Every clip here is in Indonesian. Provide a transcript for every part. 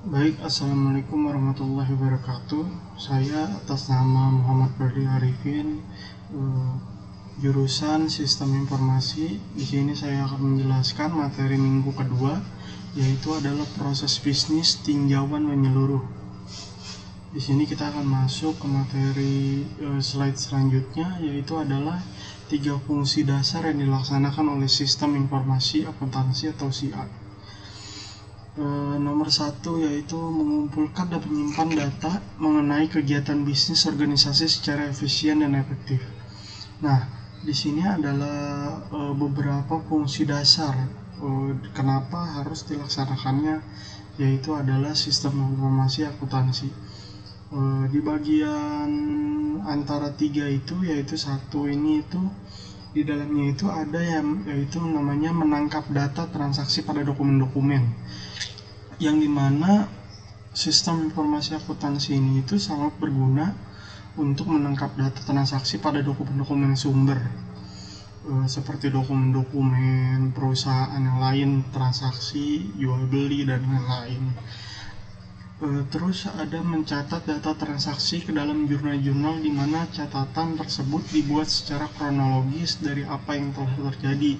Baik, Assalamualaikum warahmatullahi wabarakatuh. Saya atas nama Muhammad Bardi Arifin, eh, jurusan Sistem Informasi. Di sini saya akan menjelaskan materi minggu kedua, yaitu adalah proses bisnis tinjauan menyeluruh. Di sini kita akan masuk ke materi slide selanjutnya, yaitu adalah 3 fungsi dasar yang dilaksanakan oleh Sistem Informasi Akuntansi atau SIA. Nomor 1 yaitu mengumpulkan dan menyimpan data mengenai kegiatan bisnis organisasi secara efisien dan efektif. Nah, di sini adalah beberapa fungsi dasar kenapa harus dilaksanakannya, yaitu adalah sistem informasi akuntansi. Di bagian antara 3 itu, yaitu satu ini itu di dalamnya itu ada yang yaitu namanya menangkap data transaksi pada dokumen-dokumen, yang dimana sistem informasi akuntansi ini itu sangat berguna untuk menangkap data transaksi pada dokumen-dokumen sumber, seperti dokumen-dokumen perusahaan yang lain, transaksi, jual beli, dan lain-lain. Terus ada mencatat data transaksi ke dalam jurnal-jurnal, di mana catatan tersebut dibuat secara kronologis dari apa yang telah terjadi,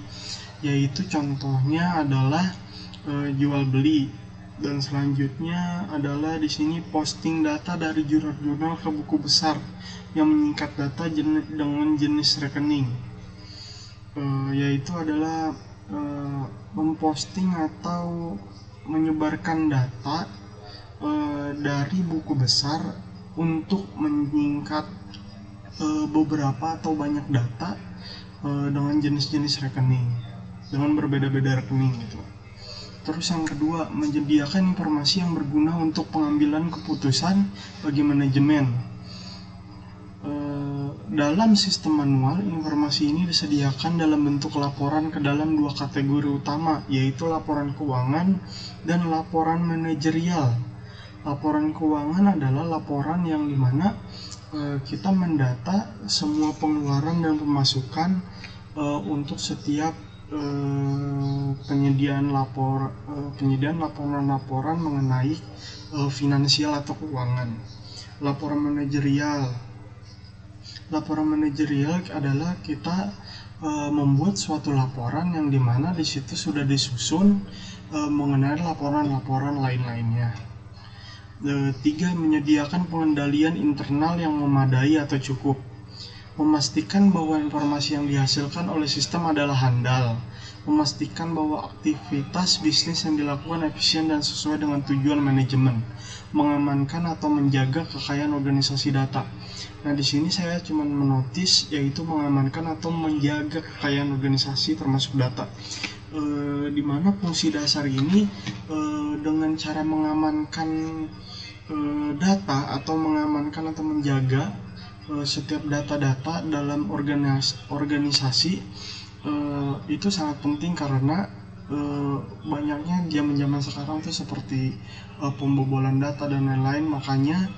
yaitu contohnya adalah jual beli. Dan selanjutnya adalah di sini posting data dari jurnal-jurnal ke buku besar yang menyingkat data dengan jenis rekening, yaitu adalah memposting atau menyebarkan data dari buku besar untuk menyingkat beberapa atau banyak data dengan jenis-jenis rekening, dengan berbeda-beda rekening gitu. Terus yang kedua, menyediakan informasi yang berguna untuk pengambilan keputusan bagi manajemen. Dalam sistem manual, informasi ini disediakan dalam bentuk laporan ke dalam 2 kategori utama, yaitu laporan keuangan dan laporan manajerial. Laporan keuangan adalah laporan yang dimana kita mendata semua pengeluaran dan pemasukan untuk setiap penyediaan laporan mengenai finansial atau keuangan. Laporan manajerial adalah kita membuat suatu laporan yang dimana di situ sudah disusun mengenai laporan-laporan lain-lainnya. 3. Menyediakan pengendalian internal yang memadai atau cukup. Memastikan bahwa informasi yang dihasilkan oleh sistem adalah handal. Memastikan bahwa aktivitas bisnis yang dilakukan efisien dan sesuai dengan tujuan manajemen. Mengamankan atau menjaga kekayaan organisasi data. Nah, di sini saya cuma menotis yaitu mengamankan atau menjaga kekayaan organisasi termasuk data. Di mana fungsi dasar ini dengan cara mengamankan data atau mengamankan atau menjaga setiap data-data dalam organisasi itu sangat penting, karena banyaknya zaman sekarang tuh seperti pembobolan data dan lain-lain. Makanya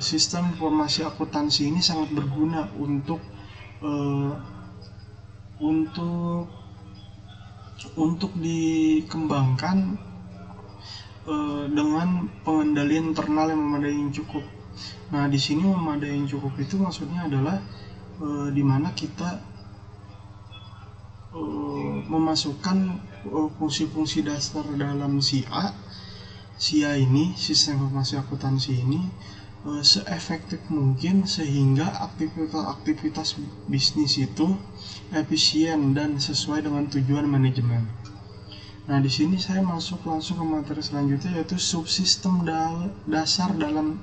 sistem informasi akuntansi ini sangat berguna untuk dikembangkan dengan pengendalian internal yang memadai yang cukup. Nah, di sini memadai yang cukup itu maksudnya adalah di mana kita memasukkan fungsi-fungsi dasar dalam SIA ini, sistem informasi akuntansi ini, seefektif mungkin sehingga aktivitas bisnis itu efisien dan sesuai dengan tujuan manajemen. Nah, di sini saya masuk langsung ke materi selanjutnya, yaitu subsistem dasar dalam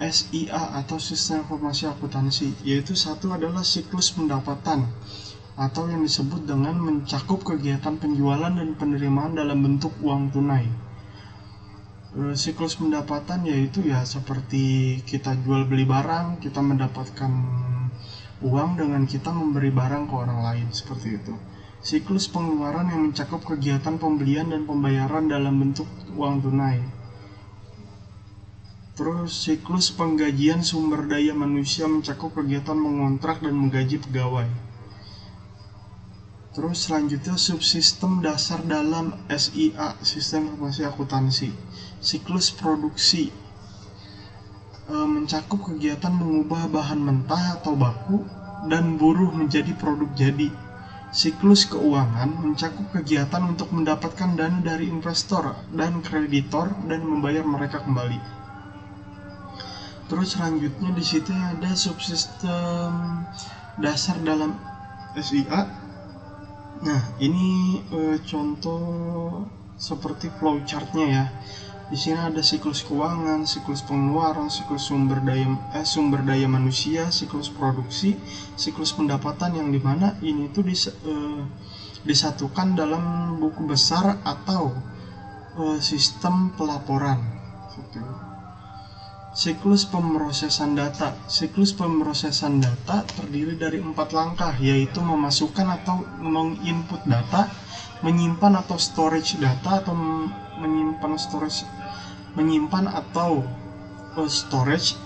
SIA atau sistem informasi akuntansi, yaitu satu adalah siklus pendapatan atau yang disebut dengan mencakup kegiatan penjualan dan penerimaan dalam bentuk uang tunai. Siklus pendapatan yaitu ya seperti kita jual beli barang, kita mendapatkan uang dengan kita memberi barang ke orang lain, seperti itu. Siklus pengeluaran yang mencakup kegiatan pembelian dan pembayaran dalam bentuk uang tunai. Terus siklus penggajian sumber daya manusia mencakup kegiatan mengontrak dan menggaji pegawai. Terus selanjutnya subsistem dasar dalam SIA, Sistem Informasi Akuntansi. Siklus produksi mencakup kegiatan mengubah bahan mentah atau baku dan buruh menjadi produk jadi. Siklus keuangan mencakup kegiatan untuk mendapatkan dana dari investor dan kreditor dan membayar mereka kembali. Terus selanjutnya di situ ada subsistem dasar dalam SIA. Nah, ini contoh seperti flowchartnya ya. Di sini ada siklus keuangan, siklus pengeluaran, siklus sumber daya manusia, siklus produksi, siklus pendapatan, yang dimana ini tuh disatukan dalam buku besar atau sistem pelaporan. Siklus pemrosesan data. Siklus pemrosesan data terdiri dari 4 langkah, yaitu memasukkan atau menginput data, menyimpan atau storage data atau menyimpan atau storage,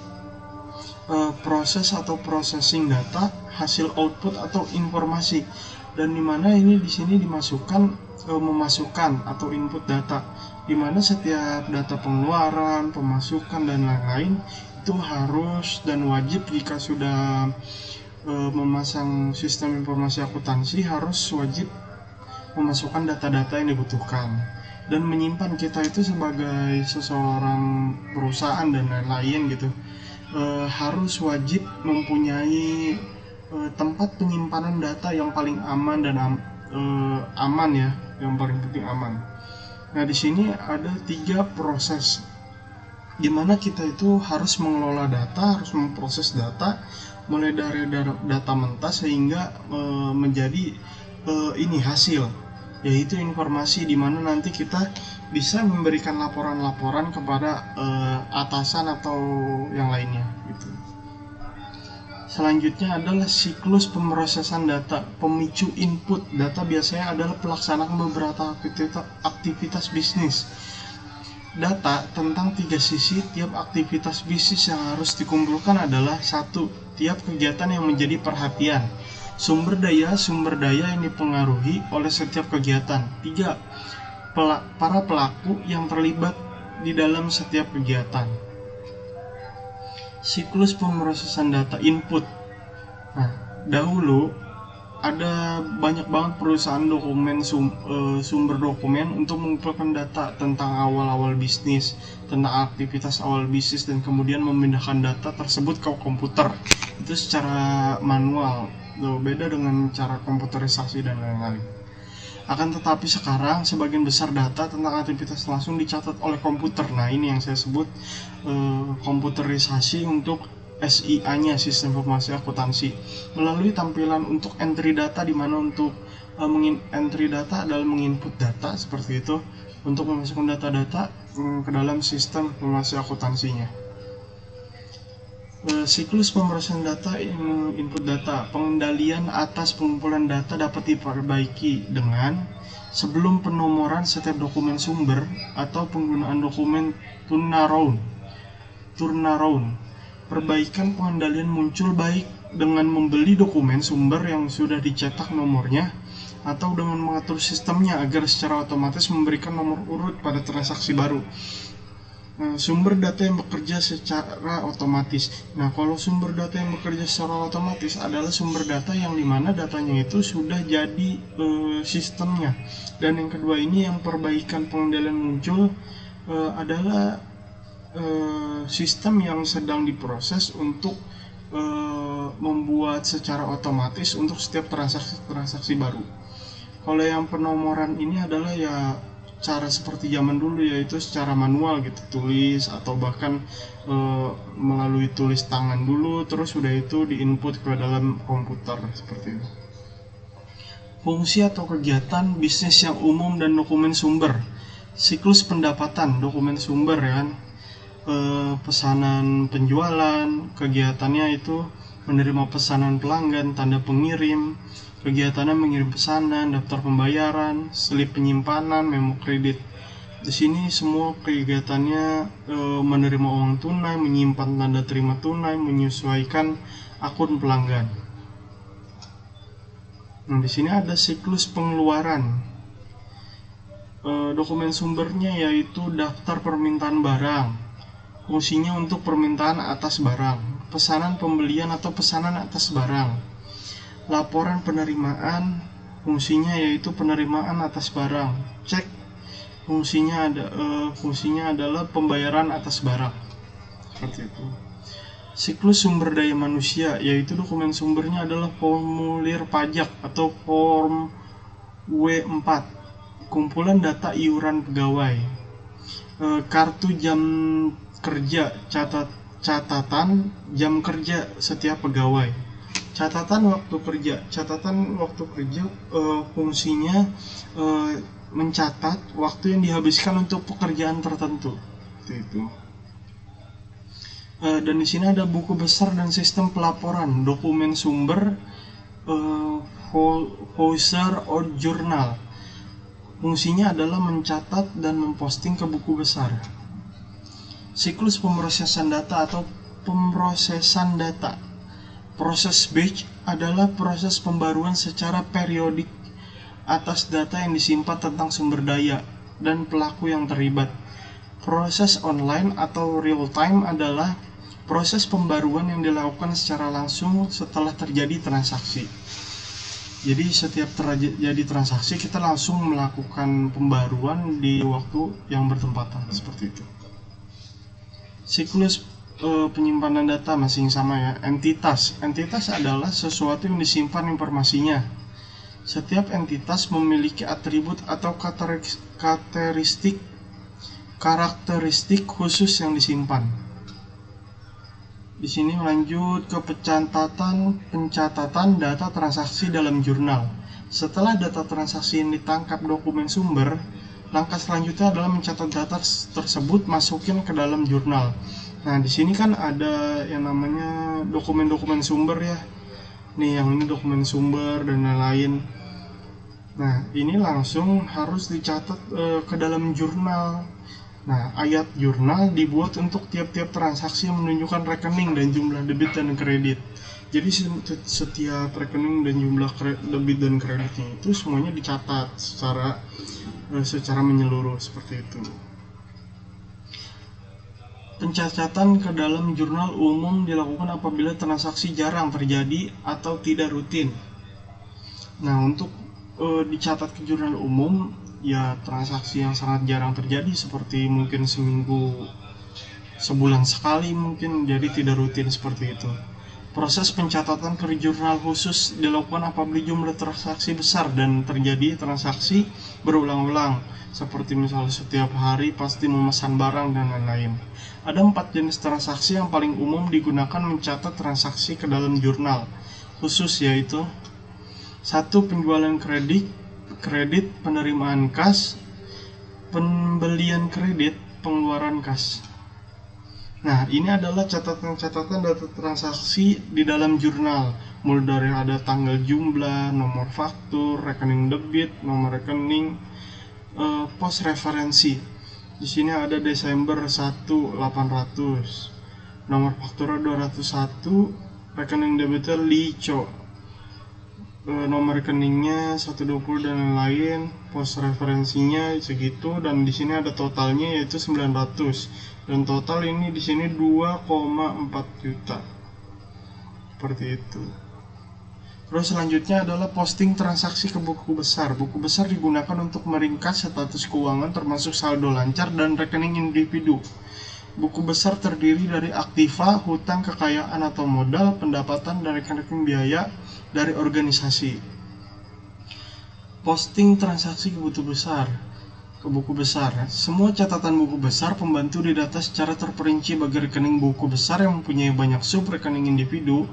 proses atau processing data, hasil output atau informasi. Dan dimana ini di sini memasukkan atau input data, dimana setiap data pengeluaran, pemasukan dan lain-lain itu harus dan wajib jika sudah memasang sistem informasi akuntansi harus wajib memasukkan data-data yang dibutuhkan. Dan menyimpan, kita itu sebagai seseorang perusahaan dan lain-lain gitu harus wajib mempunyai tempat penyimpanan data yang paling aman dan aman ya, yang paling penting aman. Nah, di sini ada 3 proses di mana kita itu harus mengelola data, harus memproses data mulai dari data mentah sehingga menjadi ini hasil, yaitu informasi, di mana nanti kita bisa memberikan laporan-laporan kepada atasan atau yang lainnya gitu. Selanjutnya adalah siklus pemrosesan data. Pemicu input data biasanya adalah pelaksanaan beberapa aktivitas bisnis. Data tentang 3 sisi tiap aktivitas bisnis yang harus dikumpulkan adalah: 1. Tiap kegiatan yang menjadi perhatian. Sumber daya yang dipengaruhi oleh setiap kegiatan. 3. Para pelaku yang terlibat di dalam setiap kegiatan. Siklus pemrosesan data input. Nah, dahulu ada banyak banget perusahaan sumber dokumen untuk mengumpulkan data tentang awal-awal bisnis, tentang aktivitas awal bisnis, dan kemudian memindahkan data tersebut ke komputer. Itu secara manual, beda dengan cara komputerisasi dan lain-lain. Akan tetapi sekarang sebagian besar data tentang aktivitas langsung dicatat oleh komputer. Nah, ini yang saya sebut komputerisasi untuk SIA-nya, Sistem Informasi Akuntansi, melalui tampilan untuk entry data, di mana untuk entry data adalah menginput data seperti itu untuk memasukkan data-data ke dalam Sistem Informasi Akuntansinya. Siklus pemrosesan data, input data. Pengendalian atas pengumpulan data dapat diperbaiki dengan sebelum penomoran setiap dokumen sumber atau penggunaan dokumen turnaround. Perbaikan pengendalian muncul baik dengan membeli dokumen sumber yang sudah dicetak nomornya atau dengan mengatur sistemnya agar secara otomatis memberikan nomor urut pada transaksi baru. Sumber data yang bekerja secara otomatis. Nah, kalau sumber data yang bekerja secara otomatis adalah sumber data yang dimana datanya itu sudah jadi sistemnya. Dan yang kedua ini, yang perbaikan pengendalian muncul adalah sistem yang sedang diproses untuk membuat secara otomatis untuk setiap transaksi baru. Kalau yang penomoran ini adalah ya cara seperti zaman dulu, yaitu secara manual gitu, tulis atau bahkan melalui tulis tangan dulu, terus sudah itu diinput ke dalam komputer seperti itu. Fungsi atau kegiatan bisnis yang umum dan dokumen sumber. Siklus pendapatan, dokumen sumber ya kan. Pesanan penjualan, kegiatannya itu menerima pesanan pelanggan, tanda pengirim, kegiatannya mengirim pesanan, daftar pembayaran, slip penyimpanan, memo kredit. Di sini semua kegiatannya menerima uang tunai, menyimpan tanda terima tunai, menyesuaikan akun pelanggan. Nah, di sini ada siklus pengeluaran. Dokumen sumbernya yaitu daftar permintaan barang. Fungsinya untuk permintaan atas barang, pesanan pembelian atau pesanan atas barang. Laporan penerimaan, fungsinya yaitu penerimaan atas barang. Cek, fungsinya adalah pembayaran atas barang. Seperti itu. Siklus sumber daya manusia, yaitu dokumen sumbernya adalah formulir pajak atau form W4, kumpulan data iuran pegawai. Kartu jam kerja, catatan jam kerja setiap pegawai. Catatan waktu kerja fungsinya mencatat waktu yang dihabiskan untuk pekerjaan tertentu. Itu. Dan di sini ada buku besar dan sistem pelaporan, dokumen sumber, Fouser or Journal. Fungsinya adalah mencatat dan memposting ke buku besar. Siklus pemrosesan data atau pemrosesan data. Proses batch adalah proses pembaruan secara periodik atas data yang disimpan tentang sumber daya dan pelaku yang terlibat. Proses online atau real time adalah proses pembaruan yang dilakukan secara langsung setelah terjadi transaksi. Jadi setiap terjadi transaksi kita langsung melakukan pembaruan di waktu yang bertempatan, seperti itu. Siklus penyimpanan data masih sama ya. Entitas adalah sesuatu yang disimpan informasinya. Setiap entitas memiliki atribut atau karakteristik khusus yang disimpan. Di sini lanjut ke pencatatan data transaksi dalam jurnal. Setelah data transaksi yang ditangkap dokumen sumber, langkah selanjutnya adalah mencatat data tersebut masukin ke dalam jurnal. Nah, di sini kan ada yang namanya dokumen-dokumen sumber ya. Nih, yang ini dokumen sumber dan lain-lain. Nah, ini langsung harus dicatat ke dalam jurnal. Nah, ayat jurnal dibuat untuk tiap-tiap transaksi yang menunjukkan rekening dan jumlah debit dan kredit. Jadi setiap rekening dan jumlah debit dan kreditnya itu semuanya dicatat secara menyeluruh, seperti itu. Pencatatan ke dalam jurnal umum dilakukan apabila transaksi jarang terjadi atau tidak rutin. Nah, untuk dicatat ke jurnal umum, ya transaksi yang sangat jarang terjadi seperti mungkin seminggu, sebulan sekali mungkin, jadi tidak rutin seperti itu. Proses pencatatan ke jurnal khusus dilakukan apabila jumlah transaksi besar dan terjadi transaksi berulang-ulang, seperti misalnya setiap hari pasti memesan barang dan lain-lain. Ada 4 jenis transaksi yang paling umum digunakan mencatat transaksi ke dalam jurnal khusus, yaitu 1. Penjualan kredit, penerimaan kas, pembelian kredit, pengeluaran kas. Nah, ini adalah catatan-catatan data transaksi di dalam jurnal, mulai dari ada tanggal jumlah, nomor faktur, rekening debit, nomor rekening, pos referensi. Di sini ada Desember 1.800, nomor faktura 201, rekening debitnya Lico, nomor rekeningnya 120 dan lain-lain, pos referensinya segitu, dan di sini ada totalnya yaitu 900, dan total ini di sini 2,4 juta. Seperti itu. Terus selanjutnya adalah posting transaksi ke buku besar. Buku besar digunakan untuk meringkas status keuangan termasuk saldo lancar dan rekening individu. Buku besar terdiri dari aktiva, hutang kekayaan atau modal, pendapatan, dan rekening biaya dari organisasi. Posting transaksi ke buku besar. Semua catatan buku besar pembantu didata secara terperinci bagi rekening buku besar yang mempunyai banyak sub rekening individu.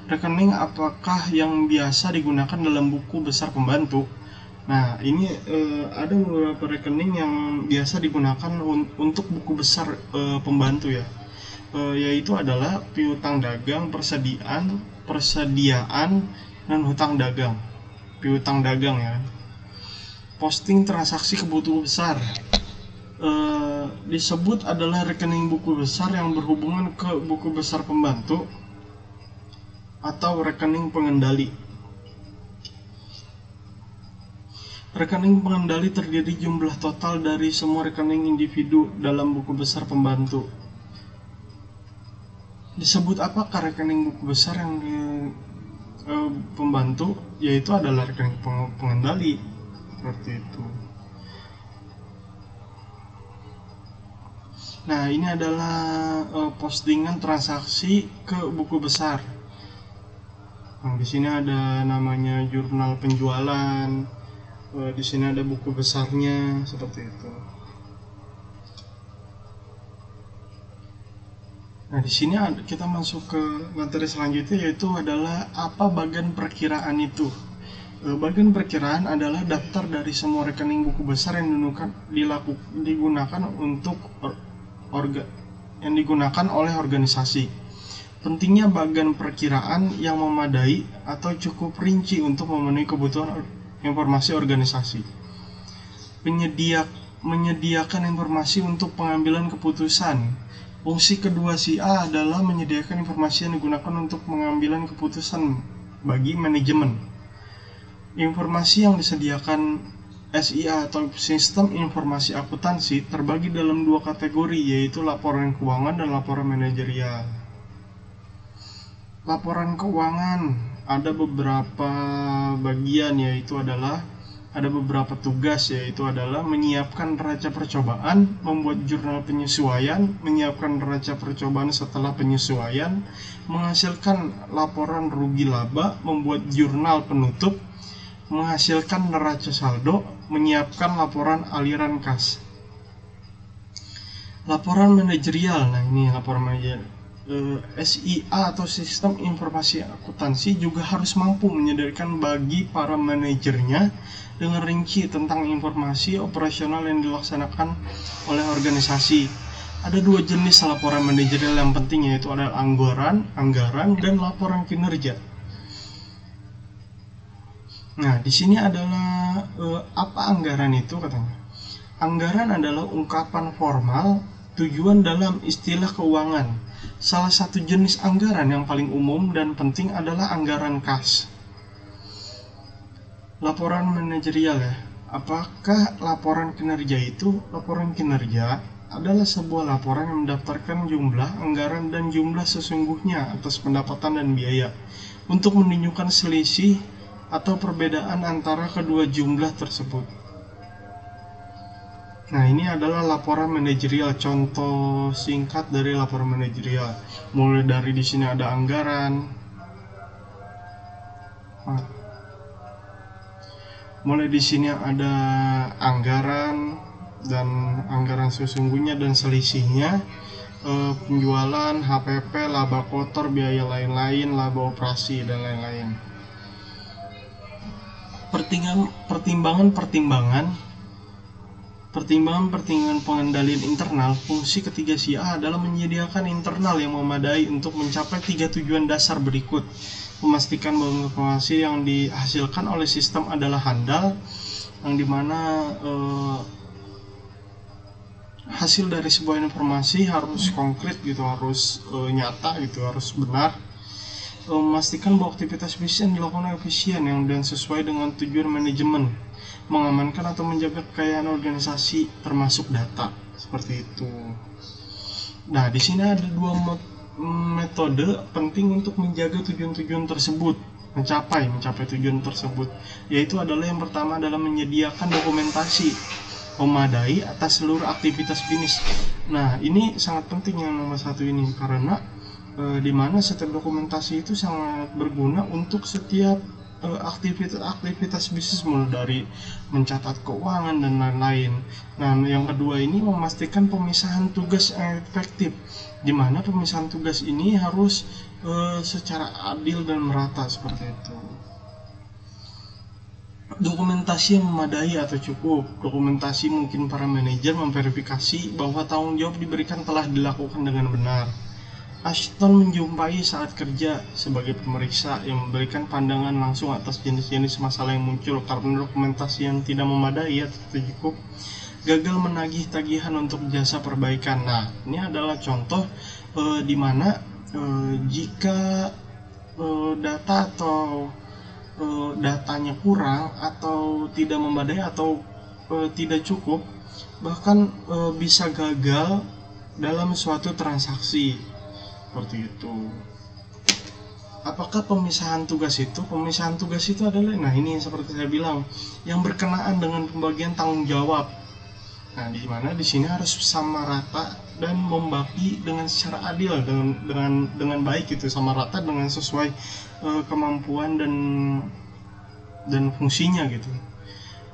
Rekening apakah yang biasa digunakan dalam buku besar pembantu? Nah, ini ada beberapa rekening yang biasa digunakan untuk buku besar pembantu ya. Yaitu adalah piutang dagang, persediaan, dan hutang dagang. Piutang dagang ya. Posting transaksi ke buku besar disebut adalah rekening buku besar yang berhubungan ke buku besar pembantu atau rekening pengendali. Rekening pengendali terdiri jumlah total dari semua rekening individu dalam buku besar pembantu. Disebut apakah rekening buku besar yang pembantu? Yaitu adalah rekening pengendali, seperti itu. Nah, ini adalah postingan transaksi ke buku besar. Nah, di sini ada namanya jurnal penjualan. Di sini ada buku besarnya, seperti itu. Nah, di sini kita masuk ke materi selanjutnya, yaitu adalah apa bagian perkiraan itu. Bagian perkiraan adalah daftar dari semua rekening buku besar yang digunakan oleh organisasi. Pentingnya bagian perkiraan yang memadai atau cukup rinci untuk memenuhi kebutuhan informasi organisasi. Menyediakan informasi untuk pengambilan keputusan. Fungsi kedua si A adalah menyediakan informasi yang digunakan untuk pengambilan keputusan bagi manajemen. Informasi yang disediakan SIA atau Sistem Informasi Akuntansi terbagi dalam dua kategori, yaitu laporan keuangan dan laporan manajerial. Laporan keuangan ada beberapa bagian, yaitu adalah ada beberapa tugas, yaitu adalah menyiapkan neraca percobaan, membuat jurnal penyesuaian, menyiapkan neraca percobaan setelah penyesuaian, menghasilkan laporan rugi laba, membuat jurnal penutup, menghasilkan neraca saldo, menyiapkan laporan aliran kas. Laporan manajerial. Nah, ini laporan manajerial. SIA atau Sistem Informasi Akuntansi juga harus mampu menyediakan bagi para manajernya dengan rinci tentang informasi operasional yang dilaksanakan oleh organisasi. Ada dua jenis laporan manajerial yang penting, yaitu ada anggaran, dan laporan kinerja. Nah, di sini adalah apa anggaran itu katanya. Anggaran adalah ungkapan formal tujuan dalam istilah keuangan. Salah satu jenis anggaran yang paling umum dan penting adalah anggaran kas. Laporan manajerial ya. Apakah laporan kinerja itu? Laporan kinerja adalah sebuah laporan yang mendaftarkan jumlah anggaran dan jumlah sesungguhnya atas pendapatan dan biaya untuk menunjukkan selisih atau perbedaan antara kedua jumlah tersebut. Nah, ini adalah laporan manajerial. Contoh singkat dari laporan manajerial. Mulai dari di sini ada anggaran. Mulai di sini ada anggaran dan anggaran sesungguhnya dan selisihnya, penjualan, HPP, laba kotor, biaya lain-lain, laba operasi dan lain-lain. Pertimbangan pengendalian internal. Fungsi ketiga si A adalah menyediakan internal yang memadai untuk mencapai 3 tujuan dasar berikut. Memastikan bahwa informasi yang dihasilkan oleh sistem adalah handal, yang dimana hasil dari sebuah informasi harus konkret gitu, harus nyata gitu, harus benar. Memastikan bahwa aktivitas bisnis yang dilakukan efisien dan sesuai dengan tujuan manajemen, mengamankan atau menjaga kekayaan organisasi termasuk data, seperti itu. Nah, di sini ada dua metode penting untuk menjaga tujuan-tujuan tersebut, mencapai tujuan tersebut, yaitu adalah yang pertama adalah menyediakan dokumentasi memadai atas seluruh aktivitas bisnis. Nah, ini sangat penting yang nomor satu ini, karena di mana setiap dokumentasi itu sangat berguna untuk setiap aktivitas bisnis, mulai dari mencatat keuangan dan lain-lain. Nah, yang kedua ini memastikan pemisahan tugas yang efektif, di mana pemisahan tugas ini harus secara adil dan merata, seperti itu. Dokumentasi yang memadai atau cukup. Dokumentasi mungkin para manajer memverifikasi bahwa tanggung jawab diberikan telah dilakukan dengan benar. Ashton menjumpai saat kerja sebagai pemeriksa yang memberikan pandangan langsung atas jenis-jenis masalah yang muncul karena dokumentasi yang tidak memadai atau tidak cukup, gagal menagih tagihan untuk jasa perbaikan. Nah, ini adalah contoh di mana jika data atau datanya kurang atau tidak memadai atau tidak cukup, bahkan bisa gagal dalam suatu transaksi seperti itu. Apakah pemisahan tugas itu? Pemisahan tugas itu adalah, nah ini seperti saya bilang, yang berkenaan dengan pembagian tanggung jawab. Nah, di mana di sini harus sama rata dan membagi dengan secara adil, dengan baik gitu, sama rata dengan sesuai kemampuan dan fungsinya gitu.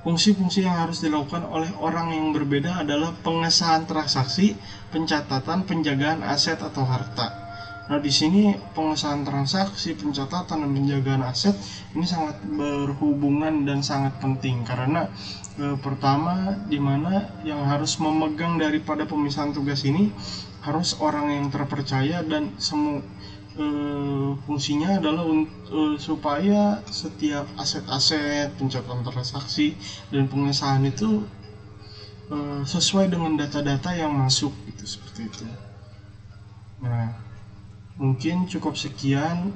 Fungsi-fungsi yang harus dilakukan oleh orang yang berbeda adalah pengesahan transaksi, pencatatan, penjagaan aset atau harta. Nah, di sini pengesahan transaksi, pencatatan, dan penjagaan aset ini sangat berhubungan dan sangat penting karena pertama, di mana yang harus memegang daripada pemisahan tugas ini harus orang yang terpercaya, dan semua fungsinya adalah supaya setiap aset-aset, pencatatan transaksi, dan pengesahan itu sesuai dengan data-data yang masuk gitu, seperti itu. Nah, mungkin cukup sekian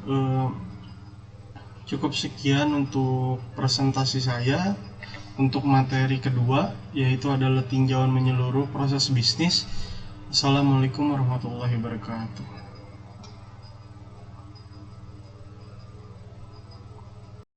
untuk presentasi saya untuk materi kedua, yaitu adalah tinjauan menyeluruh proses bisnis. Assalamualaikum warahmatullahi wabarakatuh.